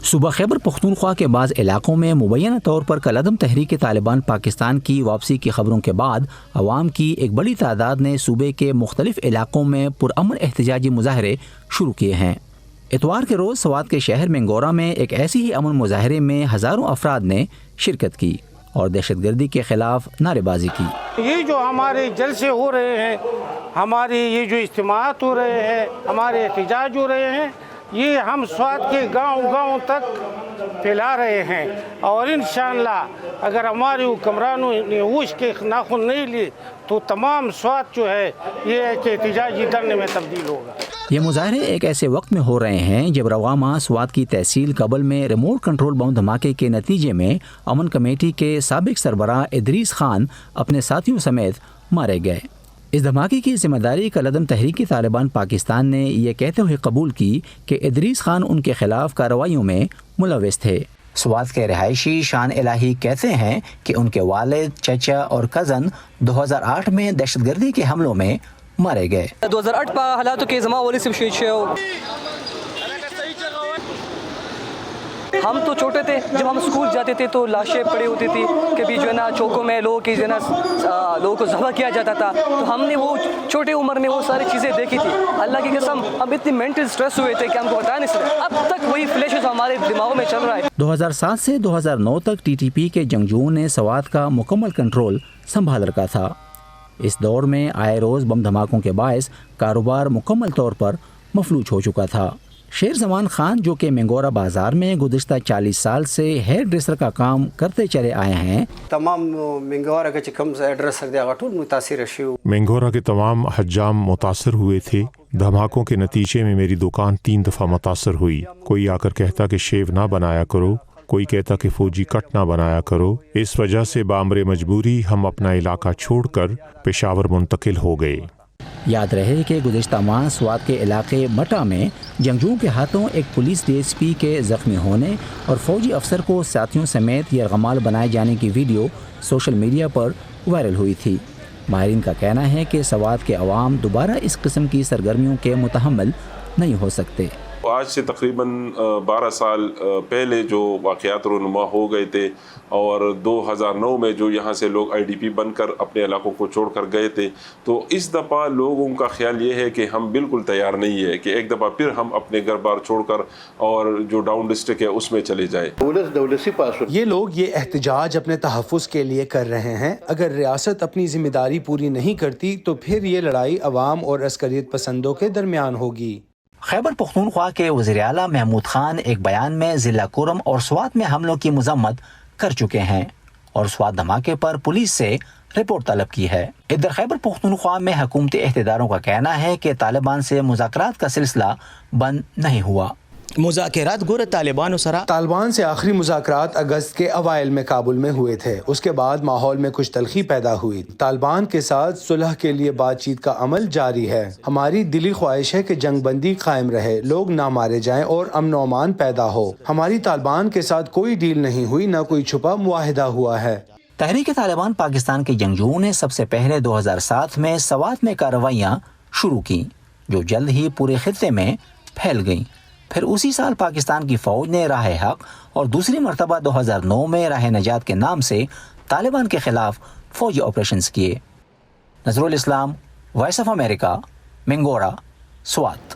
صوبہ خیبر پختونخوا کے بعض علاقوں میں مبینہ طور پر کالعدم تحریک طالبان پاکستان کی واپسی کی خبروں کے بعد عوام کی ایک بڑی تعداد نے صوبے کے مختلف علاقوں میں پرامن احتجاجی مظاہرے شروع کیے ہیں۔ اتوار کے روز سوات کے شہر منگورا میں ایک ایسی ہی امن مظاہرے میں ہزاروں افراد نے شرکت کی اور دہشت گردی کے خلاف نعرے بازی کی۔ یہ جو ہمارے جلسے ہو رہے ہیں، ہمارے یہ جو اجتماعات ہو رہے ہیں، ہمارے احتجاج ہو رہے ہیں، یہ ہم سوات کے گاؤں تک پھیلا رہے ہیں، اور انشاءاللہ اگر ہمارے حکمرانوں نے ہوش کے ناخن نہیں لیے تو تمام سوات جو ہے یہ ایک احتجاجی دھرنے میں تبدیل ہوگا۔ یہ مظاہرے ایک ایسے وقت میں ہو رہے ہیں جب رواں ماہ سوات کی تحصیل کبل میں ریموٹ کنٹرول بم دھماکے کے نتیجے میں امن کمیٹی کے سابق سربراہ ادریس خان اپنے ساتھیوں سمیت مارے گئے۔ اس دھماکے کی ذمہ داری کالعدم تحریک طالبان پاکستان نے یہ کہتے ہوئے قبول کی کہ ادریس خان ان کے خلاف کارروائیوں میں ملوث تھے۔ سوات کے رہائشی شان الہی کہتے ہیں کہ ان کے والد، چچا اور کزن 2008 میں دہشت گردی کے حملوں میں مارے گئے۔ 2008 پا حالاتو کې زما والد صاحب شهید شو۔ ہم تو چھوٹے تھے، جب ہم اسکول جاتے تھے تو لاشیں پڑی ہوتی تھی، کبھی جو ہے نا چوکوں میں لوگوں کی جو ہے نا لوگوں کو ذبح کیا جاتا تھا، تو ہم نے وہ چھوٹے عمر میں وہ ساری چیزیں دیکھی تھی۔ اللہ کی قسم اب اتنی مینٹل اسٹریس ہوئے تھے کہ ہم کو بتا نہیں سکتے، اب تک وہی فلیشز ہمارے دماغوں میں چل رہا ہے۔ 2007 سے 2009 تک ٹی ٹی پی کے جنگجوؤں نے سوات کا مکمل کنٹرول سنبھال رکھا تھا۔ اس دور میں آئے روز بم دھماکوں کے باعث کاروبار مکمل طور پر مفلوج ہو چکا تھا۔ شیر زمان خان جو کہ منگورا بازار میں گزشتہ 40 سال سے ہیئر ڈریسر کا کام کرتے چلے آئے ہیں، تمام منگورا کے کم ڈریسر دے غټول متاثر شو۔ منگورا کے تمام حجام متاثر ہوئے تھے۔ دھماکوں کے نتیجے میں میری دکان 3 دفعہ متاثر ہوئی۔ کوئی آ کر کہتا کہ شیو نہ بنایا کرو، کوئی کہتا کہ فوجی کٹ نہ بنایا کرو۔ اس وجہ سے بامر مجبوری ہم اپنا علاقہ چھوڑ کر پشاور منتقل ہو گئے۔ یاد رہے کہ گزشتہ ماہ سوات کے علاقے مٹا میں جنگجوؤں کے ہاتھوں ایک پولیس ڈی ایس پی کے زخمی ہونے اور فوجی افسر کو ساتھیوں سمیت یرغمال بنائے جانے کی ویڈیو سوشل میڈیا پر وائرل ہوئی تھی۔ ماہرین کا کہنا ہے کہ سوات کے عوام دوبارہ اس قسم کی سرگرمیوں کے متحمل نہیں ہو سکتے۔ آج سے تقریباً 12 سال پہلے جو واقعات رونما ہو گئے تھے، اور 2009 میں جو یہاں سے لوگ آئی ڈی پی بن کر اپنے علاقوں کو چھوڑ کر گئے تھے، تو اس دفعہ لوگوں کا خیال یہ ہے کہ ہم بالکل تیار نہیں ہے کہ ایک دفعہ پھر ہم اپنے گھر بار چھوڑ کر اور جو ڈاؤن ڈسٹرکٹ ہے اس میں چلے جائیں۔ یہ لوگ یہ احتجاج اپنے تحفظ کے لیے کر رہے ہیں۔ اگر ریاست اپنی ذمہ داری پوری نہیں کرتی تو پھر یہ لڑائی عوام اور عسکریت پسندوں کے درمیان ہوگی۔ خیبر پختونخوا کے وزیر اعلیٰ محمود خان ایک بیان میں ضلع کورم اور سوات میں حملوں کی مذمت کر چکے ہیں اور سوات دھماکے پر پولیس سے رپورٹ طلب کی ہے۔ ادھر خیبر پختونخوا میں حکومتی عہدیداروں کا کہنا ہے کہ طالبان سے مذاکرات کا سلسلہ بند نہیں ہوا۔ مذاکرات گور طالبان سے آخری مذاکرات اگست کے اوائل میں کابل میں ہوئے تھے۔ اس کے بعد ماحول میں کچھ تلخی پیدا ہوئی۔ طالبان کے ساتھ صلح کے لیے بات چیت کا عمل جاری ہے۔ ہماری دلی خواہش ہے کہ جنگ بندی قائم رہے، لوگ نہ مارے جائیں اور امن و امان پیدا ہو۔ ہماری طالبان کے ساتھ کوئی ڈیل نہیں ہوئی، نہ کوئی چھپا معاہدہ ہوا ہے۔ تحریک طالبان پاکستان کے جنگجوؤں نے سب سے پہلے 2007 میں سوات میں کارروائیاں شروع کی جو جلد ہی پورے خطے میں پھیل گئیں۔ پھر اسی سال پاکستان کی فوج نے راہ حق اور دوسری مرتبہ 2009 میں راہ نجات کے نام سے طالبان کے خلاف فوجی آپریشنز کیے۔ Nazar ul Islam, voice of America, Mingora, Swat.